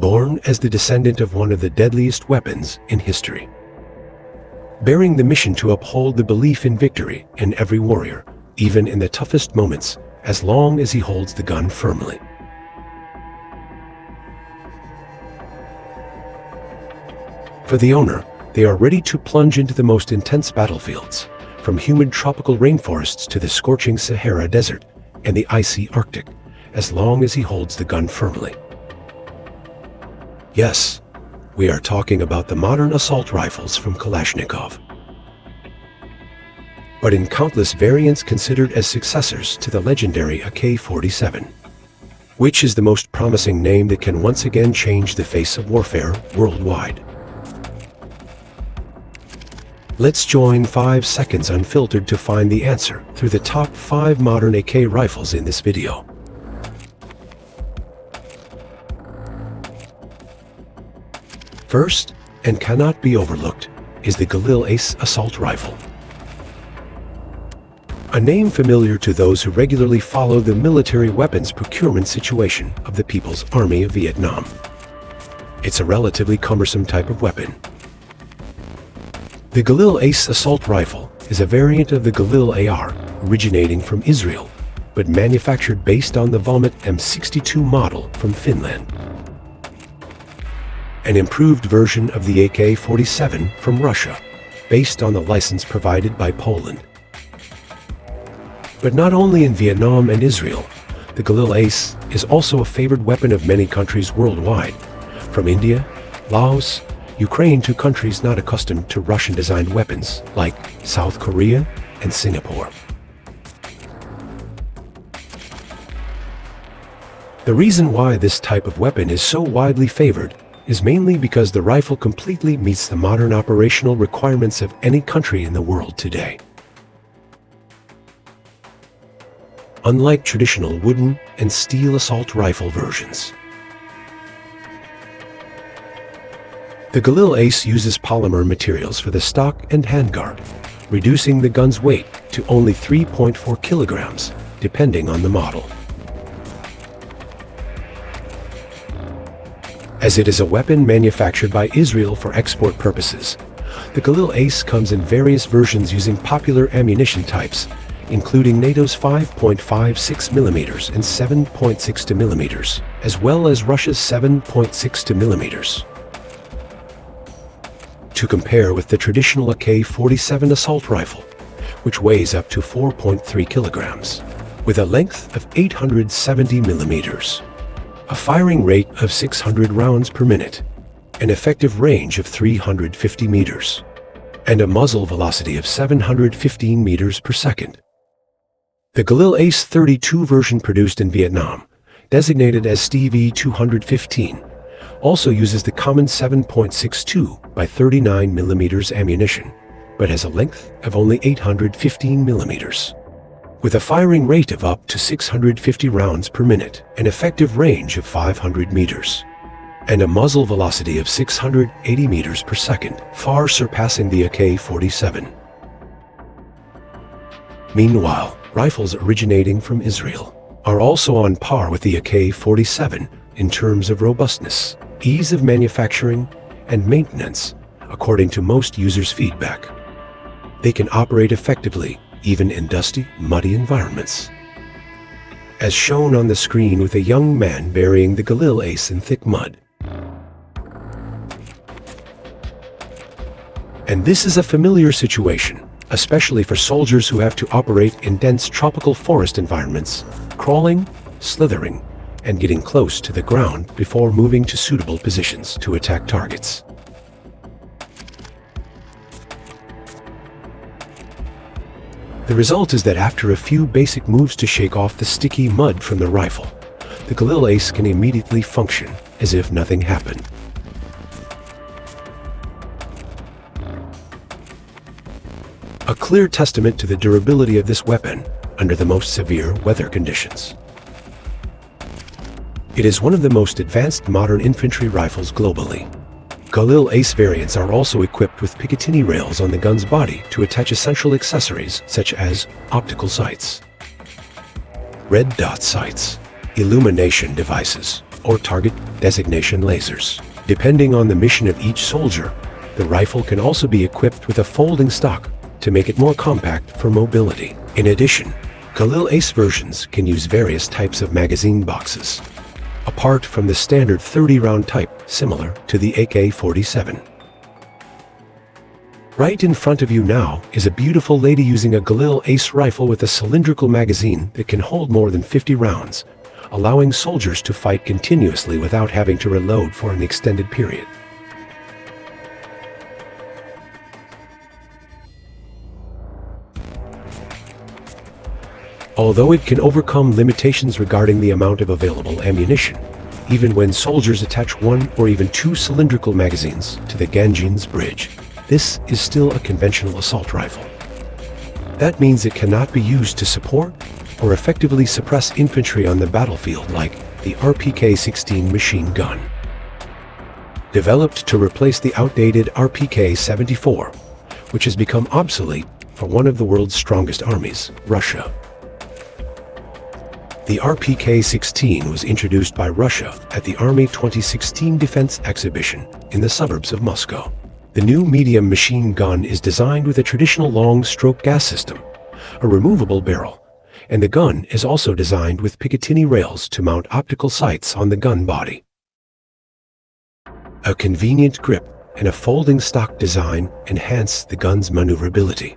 born as the descendant of one of the deadliest weapons in history, bearing the mission to uphold the belief in victory in every warrior, even in the toughest moments, as long as he holds the gun firmly. For the owner, they are ready to plunge into the most intense battlefields, from humid tropical rainforests to the scorching Sahara Desert and the icy Arctic, as long as he holds the gun firmly. Yes, we are talking about the modern assault rifles from Kalashnikov, but in countless variants considered as successors to the legendary AK47, which is the most promising name that can once again change the face of warfare worldwide. Let's join 5 Seconds Unfiltered to find the answer through the top 5 modern AK rifles in this video. First, and cannot be overlooked, is the Galil Ace assault rifle. A name familiar to those who regularly follow the military weapons procurement situation of the People's Army of Vietnam. It's a relatively cumbersome type of weapon. The Galil Ace assault rifle is a variant of the Galil AR, originating from Israel, but manufactured based on the Valmet M62 model from Finland. An improved version of the AK47 from Russia, based on the license provided by Poland. But not only in Vietnam and Israel, the Galil Ace is also a favored weapon of many countries worldwide, from India, Laos, Ukraine to countries not accustomed to Russian-designed weapons like South Korea and Singapore. The reason why this type of weapon is so widely favored is mainly because the rifle completely meets the modern operational requirements of any country in the world today. Unlike traditional wooden and steel assault rifle versions, the Galil Ace uses polymer materials for the stock and handguard, reducing the gun's weight to only 3.4 kilograms, depending on the model. As it is a weapon manufactured by Israel for export purposes, the Galil Ace comes in various versions using popular ammunition types, including NATO's 5.56mm and 7.62mm, as well as Russia's 7.62mm. To compare with the traditional AK-47 assault rifle, which weighs up to 4.3 kilograms, with a length of 870 millimeters, a firing rate of 600 rounds per minute, an effective range of 350 meters, and a muzzle velocity of 715 meters per second. The Galil Ace 32 version produced in Vietnam, designated as Steve 215, also uses the common 7.62 by 39 millimeters ammunition, but has a length of only 815 millimeters. With a firing rate of up to 650 rounds per minute, an effective range of 500 meters, and a muzzle velocity of 680 meters per second, far surpassing the AK-47. Meanwhile, rifles originating from Israel are also on par with the AK-47 in terms of robustness, ease of manufacturing, and maintenance, according to most users' feedback. They can operate effectively even in dusty, muddy environments, as shown on the screen with a young man burying the Galil Ace in thick mud. And this is a familiar situation, especially for soldiers who have to operate in dense tropical forest environments, crawling, slithering, and getting close to the ground before moving to suitable positions to attack targets. The result is that after a few basic moves to shake off the sticky mud from the rifle, the Galil Ace can immediately function as if nothing happened. A clear testament to the durability of this weapon under the most severe weather conditions. It is one of the most advanced modern infantry rifles globally. Galil Ace variants are also equipped with Picatinny rails on the gun's body to attach essential accessories such as optical sights, red dot sights, illumination devices, or target designation lasers. Depending on the mission of each soldier, the rifle can also be equipped with a folding stock to make it more compact for mobility. In addition, Galil Ace versions can use various types of magazine boxes, apart from the standard 30-round type similar to the AK47. Right in front of you now is a beautiful lady using a Galil Ace rifle with a cylindrical magazine that can hold more than 50 rounds, allowing soldiers to fight continuously without having to reload for an extended period. Although it can overcome limitations regarding the amount of available ammunition, even when soldiers attach one or even two cylindrical magazines to the Ganjin's bridge, this is still a conventional assault rifle. That means it cannot be used to support or effectively suppress infantry on the battlefield like the RPK-16 machine gun. Developed to replace the outdated RPK-74, which has become obsolete for one of the world's strongest armies, Russia. The RPK-16 was introduced by Russia at the Army 2016 Defense Exhibition in the suburbs of Moscow. The new medium machine gun is designed with a traditional long-stroke gas system, a removable barrel, and the gun is also designed with Picatinny rails to mount optical sights on the gun body. A convenient grip and a folding stock design enhance the gun's maneuverability.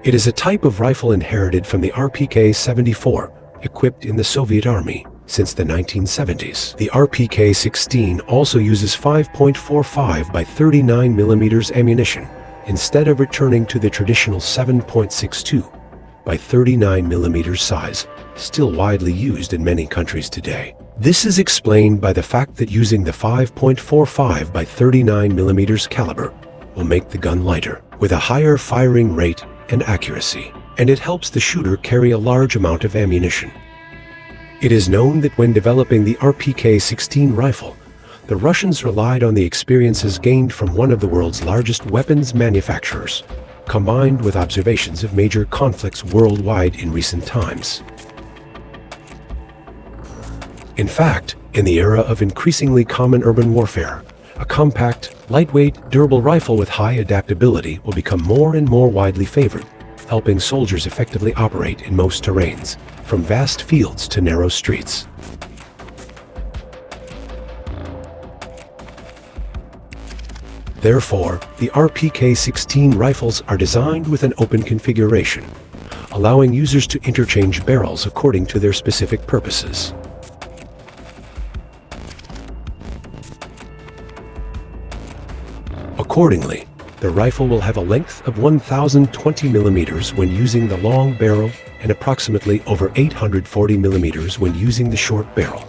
It is a type of rifle inherited from the RPK-74, equipped in the Soviet Army since the 1970s. The RPK-16 also uses 5.45 by 39 mm ammunition, instead of returning to the traditional 7.62 by 39 mm size, still widely used in many countries today. This is explained by the fact that using the 5.45 by 39 mm caliber will make the gun lighter, with a higher firing rate and accuracy, and it helps the shooter carry a large amount of ammunition. It is known that when developing the RPK-16 rifle, the Russians relied on the experiences gained from one of the world's largest weapons manufacturers, combined with observations of major conflicts worldwide in recent times. In fact, in the era of increasingly common urban warfare, a compact, lightweight, durable rifle with high adaptability will become more and more widely favored, helping soldiers effectively operate in most terrains, from vast fields to narrow streets. Therefore, the RPK-16 rifles are designed with an open configuration, allowing users to interchange barrels according to their specific purposes. Accordingly, the rifle will have a length of 1,020 mm when using the long barrel and approximately over 840 mm when using the short barrel.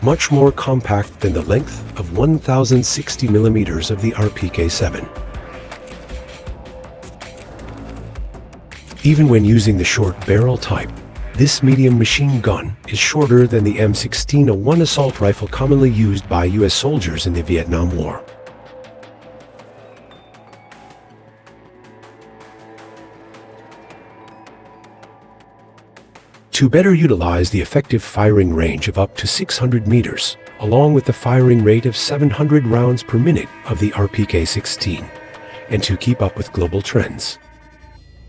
Much more compact than the length of 1,060 mm of the RPK-7. Even when using the short barrel type, this medium machine gun is shorter than the M16, a one assault rifle commonly used by US soldiers in the Vietnam War. To better utilize the effective firing range of up to 600 meters, along with the firing rate of 700 rounds per minute of the RPK-16, and to keep up with global trends.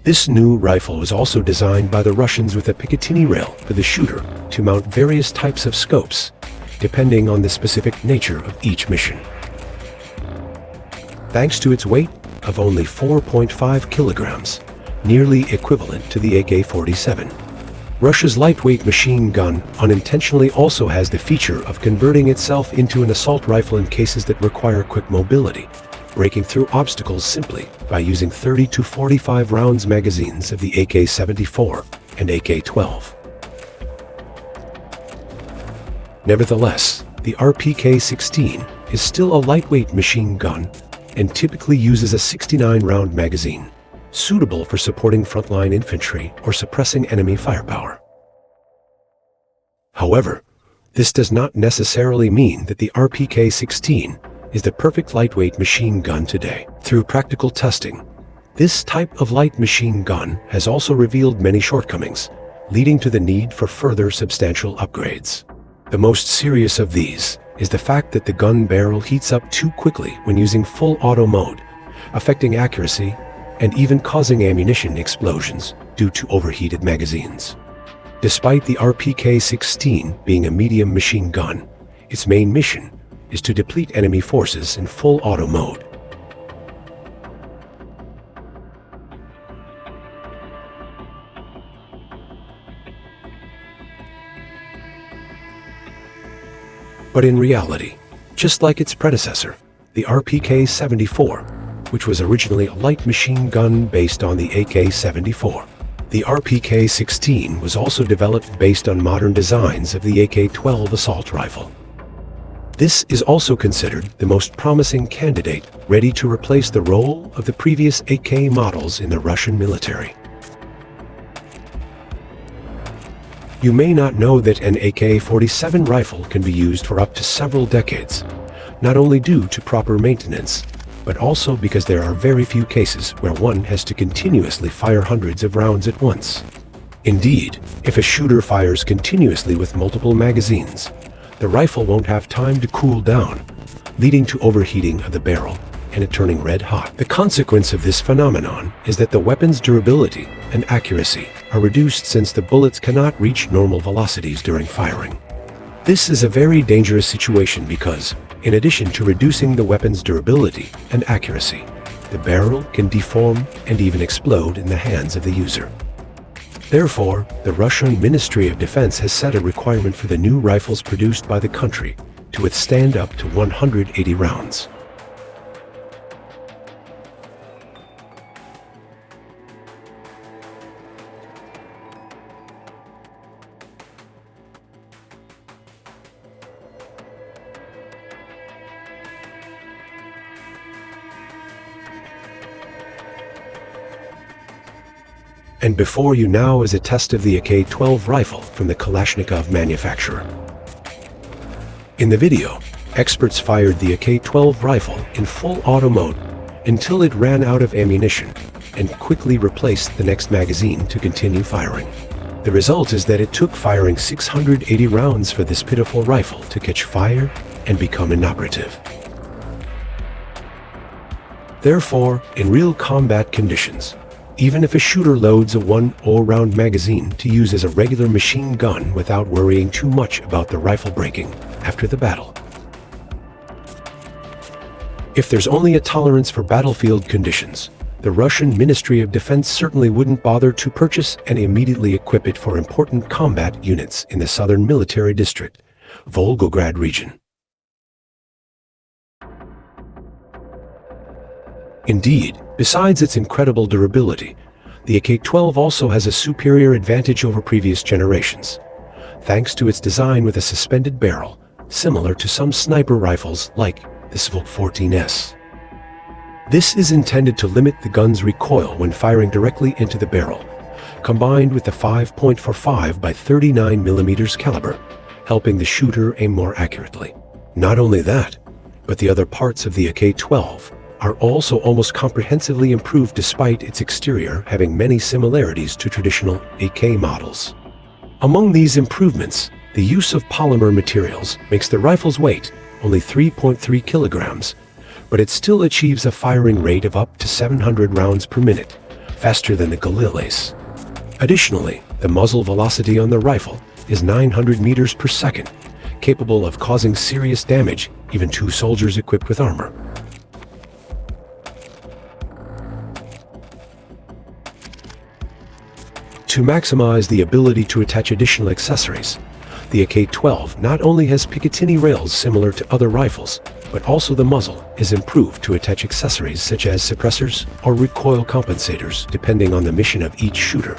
This new rifle was also designed by the Russians with a Picatinny rail for the shooter to mount various types of scopes, depending on the specific nature of each mission. Thanks to its weight of only 4.5 kilograms, nearly equivalent to the AK-47. Russia's lightweight machine gun unintentionally also has the feature of converting itself into an assault rifle in cases that require quick mobility, breaking through obstacles simply by using 30 to 45 rounds magazines of the AK-74 and AK-12. Nevertheless, the RPK-16 is still a lightweight machine gun and typically uses a 69-round magazine, suitable for supporting frontline infantry or suppressing enemy firepower. However, this does not necessarily mean that the RPK-16 is the perfect lightweight machine gun today. Through practical testing, this type of light machine gun has also revealed many shortcomings, leading to the need for further substantial upgrades. The most serious of these is the fact that the gun barrel heats up too quickly when using full auto mode, affecting accuracy and even causing ammunition explosions due to overheated magazines. Despite the RPK-16 being a medium machine gun, its main mission is to deplete enemy forces in full auto mode. But in reality, just like its predecessor, the RPK-74, which was originally a light machine gun based on the AK-74, the RPK-16 was also developed based on modern designs of the AK-12 assault rifle. This is also considered the most promising candidate ready to replace the role of the previous AK models in the Russian military. You may not know that an AK-47 rifle can be used for up to several decades, not only due to proper maintenance, but also because there are very few cases where one has to continuously fire hundreds of rounds at once. Indeed, if a shooter fires continuously with multiple magazines, the rifle won't have time to cool down, leading to overheating of the barrel and it turning red hot. The consequence of this phenomenon is that the weapon's durability and accuracy are reduced since the bullets cannot reach normal velocities during firing. This is a very dangerous situation because, in addition to reducing the weapon's durability and accuracy, the barrel can deform and even explode in the hands of the user. Therefore, the Russian Ministry of Defense has set a requirement for the new rifles produced by the country to withstand up to 180 rounds. And before you now is a test of the AK-12 rifle from the Kalashnikov manufacturer. In the video, experts fired the AK-12 rifle in full auto mode until it ran out of ammunition and quickly replaced the next magazine to continue firing. The result is that it took firing 680 rounds for this pitiful rifle to catch fire and become inoperative. Therefore, in real combat conditions, even if a shooter loads a 1 all-round magazine to use as a regular machine gun without worrying too much about the rifle breaking after the battle. If there's only a tolerance for battlefield conditions, the Russian Ministry of Defense certainly wouldn't bother to purchase and immediately equip it for important combat units in the southern military district, Volgograd region. Indeed, besides its incredible durability, the AK-12 also has a superior advantage over previous generations, thanks to its design with a suspended barrel, similar to some sniper rifles like the Svok 14S. This is intended to limit the gun's recoil when firing directly into the barrel, combined with the 5.45 by 39 mm caliber, helping the shooter aim more accurately. Not only that, but the other parts of the AK-12 are also almost comprehensively improved despite its exterior having many similarities to traditional AK models. Among these improvements, the use of polymer materials makes the rifle's weight only 3.3 kilograms, but it still achieves a firing rate of up to 700 rounds per minute, faster than the Galileas. Additionally, the muzzle velocity on the rifle is 900 meters per second, capable of causing serious damage even to soldiers equipped with armor. To maximize the ability to attach additional accessories, the AK-12 not only has Picatinny rails similar to other rifles, but also the muzzle is improved to attach accessories such as suppressors or recoil compensators depending on the mission of each shooter.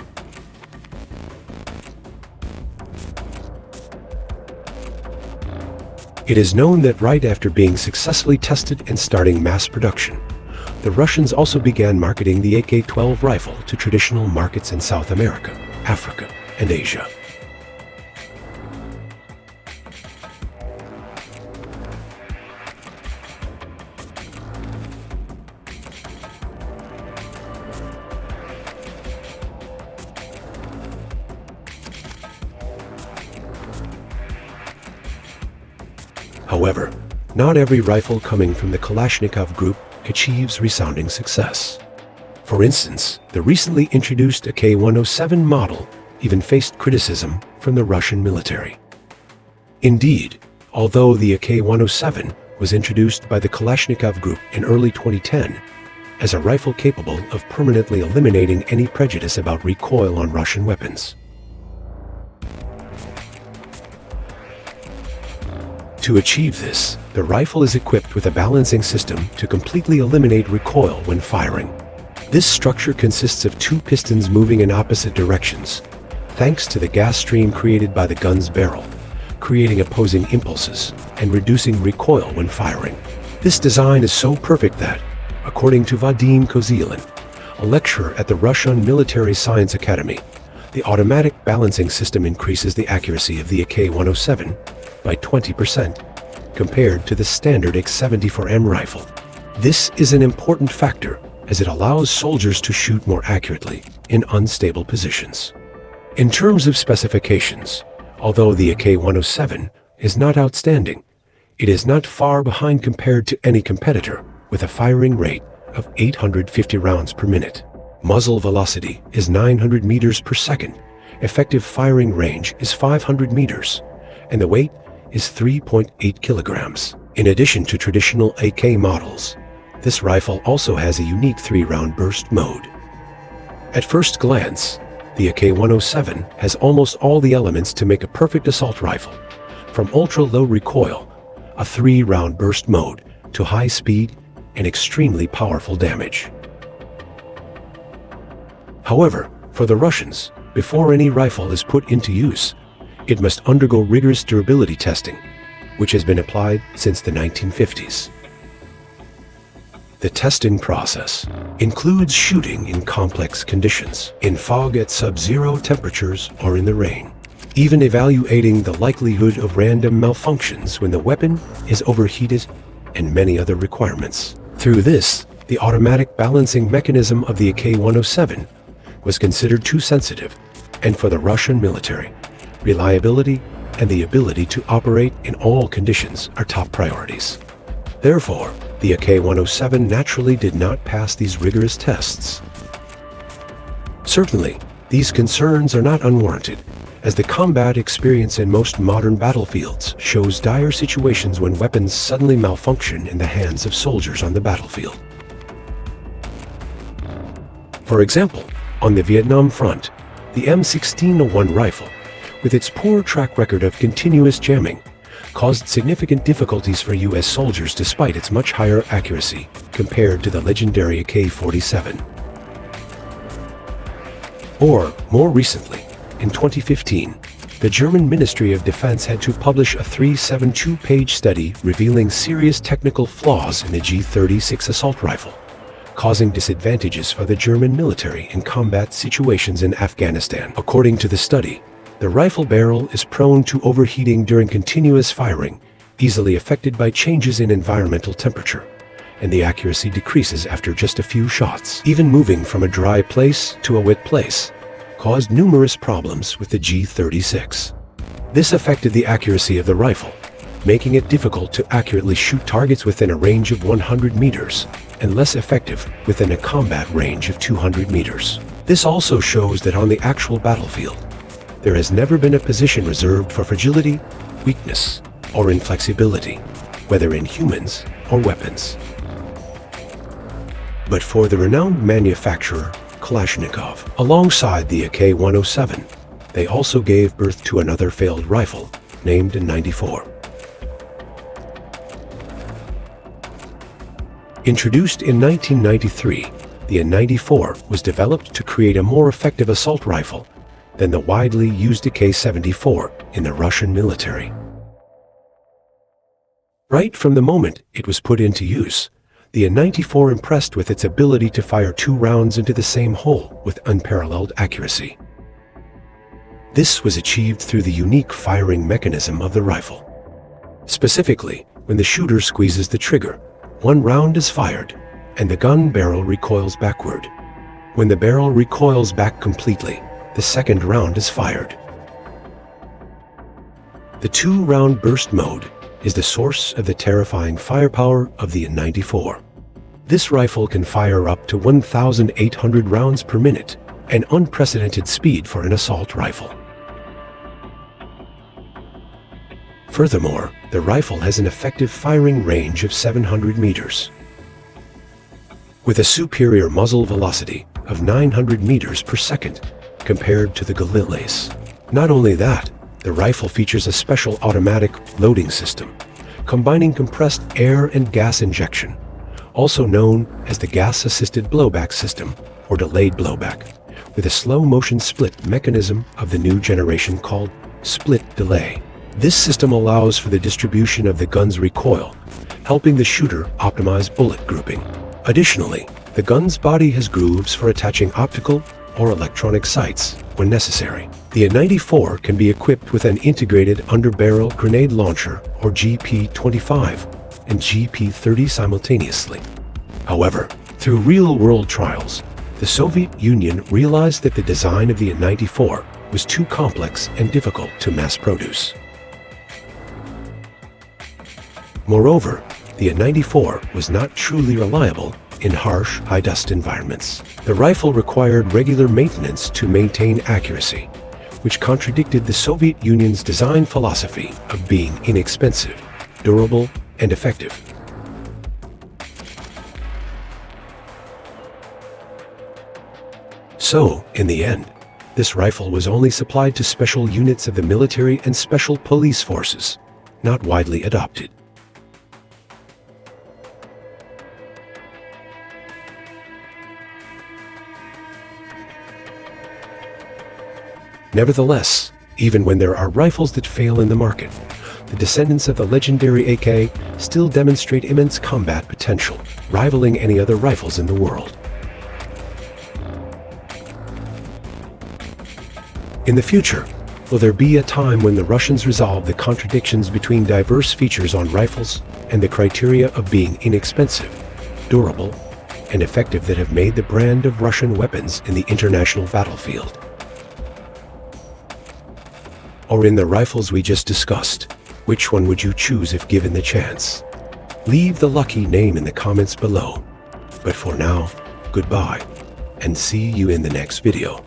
It is known that right after being successfully tested and starting mass production, the Russians also began marketing the AK-12 rifle to traditional markets in South America, Africa, and Asia. However, not every rifle coming from the Kalashnikov group achieves resounding success. For instance, the recently introduced AK-107 model even faced criticism from the Russian military. Indeed, although the AK-107 was introduced by the Kalashnikov group in early 2010 as a rifle capable of permanently eliminating any prejudice about recoil on Russian weapons. To achieve this, the rifle is equipped with a balancing system to completely eliminate recoil when firing. This structure consists of two pistons moving in opposite directions, thanks to the gas stream created by the gun's barrel, creating opposing impulses and reducing recoil when firing. This design is so perfect that, according to Vadim Kozylin, a lecturer at the Russian Military Science Academy, the automatic balancing system increases the accuracy of the AK-107 by 20% compared to the standard X-74M rifle. This is an important factor as it allows soldiers to shoot more accurately in unstable positions. In terms of specifications, although the AK-107 is not outstanding, it is not far behind compared to any competitor with a firing rate of 850 rounds per minute. Muzzle velocity is 900 meters per second, effective firing range is 500 meters, and the weight is 3.8 kilograms. In addition to traditional AK models, this rifle also has a unique 3-round burst mode. At first glance, the AK-107 has almost all the elements to make a perfect assault rifle, from ultra-low recoil, a 3-round burst mode, to high speed and extremely powerful damage. However, for the Russians, before any rifle is put into use, it must undergo rigorous durability testing, which has been applied since the 1950s. The testing process includes shooting in complex conditions, in fog at sub-zero temperatures or in the rain, even evaluating the likelihood of random malfunctions when the weapon is overheated, and many other requirements. Through this, the automatic balancing mechanism of the AK-107 was considered too sensitive, and for the Russian military, reliability and the ability to operate in all conditions are top priorities. Therefore, the AK-107 naturally did not pass these rigorous tests. Certainly, these concerns are not unwarranted, as the combat experience in most modern battlefields shows dire situations when weapons suddenly malfunction in the hands of soldiers on the battlefield. For example, on the Vietnam front, the M1601 rifle, with its poor track record of continuous jamming, caused significant difficulties for U.S. soldiers despite its much higher accuracy compared to the legendary AK-47. Or, more recently, in 2015, the German Ministry of Defense had to publish a 372-page study revealing serious technical flaws in the G36 assault rifle, causing disadvantages for the German military in combat situations in Afghanistan. According to the study, the rifle barrel is prone to overheating during continuous firing, easily affected by changes in environmental temperature, and the accuracy decreases after just a few shots. Even moving from a dry place to a wet place caused numerous problems with the G36. This affected the accuracy of the rifle, making it difficult to accurately shoot targets within a range of 100 meters and less effective within a combat range of 200 meters. This also shows that on the actual battlefield, there has never been a position reserved for fragility, weakness, or inflexibility, whether in humans or weapons. But for the renowned manufacturer Kalashnikov, alongside the AK-107, they also gave birth to another failed rifle named N94. Introduced in 1993, the N94 was developed to create a more effective assault rifle than the widely used AK-74 in the Russian military. Right from the moment it was put into use, the N94 impressed with its ability to fire 2 rounds into the same hole with unparalleled accuracy. This was achieved through the unique firing mechanism of the rifle. Specifically, when the shooter squeezes the trigger, 1 round is fired, and the gun barrel recoils backward. When the barrel recoils back completely, the second round is fired. The 2-round burst mode is the source of the terrifying firepower of the N94. This rifle can fire up to 1,800 rounds per minute, an unprecedented speed for an assault rifle. Furthermore, the rifle has an effective firing range of 700 meters. With a superior muzzle velocity of 900 meters per second compared to the Galilea's. Not only that, the rifle features a special automatic loading system, combining compressed air and gas injection, also known as the gas-assisted blowback system or delayed blowback, with a slow-motion split mechanism of the new generation called split delay. This system allows for the distribution of the gun's recoil, helping the shooter optimize bullet grouping. Additionally, the gun's body has grooves for attaching optical or electronic sights when necessary. The N94 can be equipped with an integrated underbarrel grenade launcher or GP25 and GP30 simultaneously. However, through real-world trials, the Soviet Union realized that the design of the N94 was too complex and difficult to mass produce. Moreover, the N94 was not truly reliable in harsh, high-dust environments. The rifle required regular maintenance to maintain accuracy, which contradicted the Soviet Union's design philosophy of being inexpensive, durable, and effective. So, in the end, this rifle was only supplied to special units of the military and special police forces, not widely adopted. Nevertheless, even when there are rifles that fail in the market, the descendants of the legendary AK still demonstrate immense combat potential, rivaling any other rifles in the world. In the future, will there be a time when the Russians resolve the contradictions between diverse features on rifles and the criteria of being inexpensive, durable, and effective that have made the brand of Russian weapons in the international battlefield? Or in the rifles we just discussed, which one would you choose if given the chance? Leave the lucky name in the comments below. But for now, goodbye, and see you in the next video.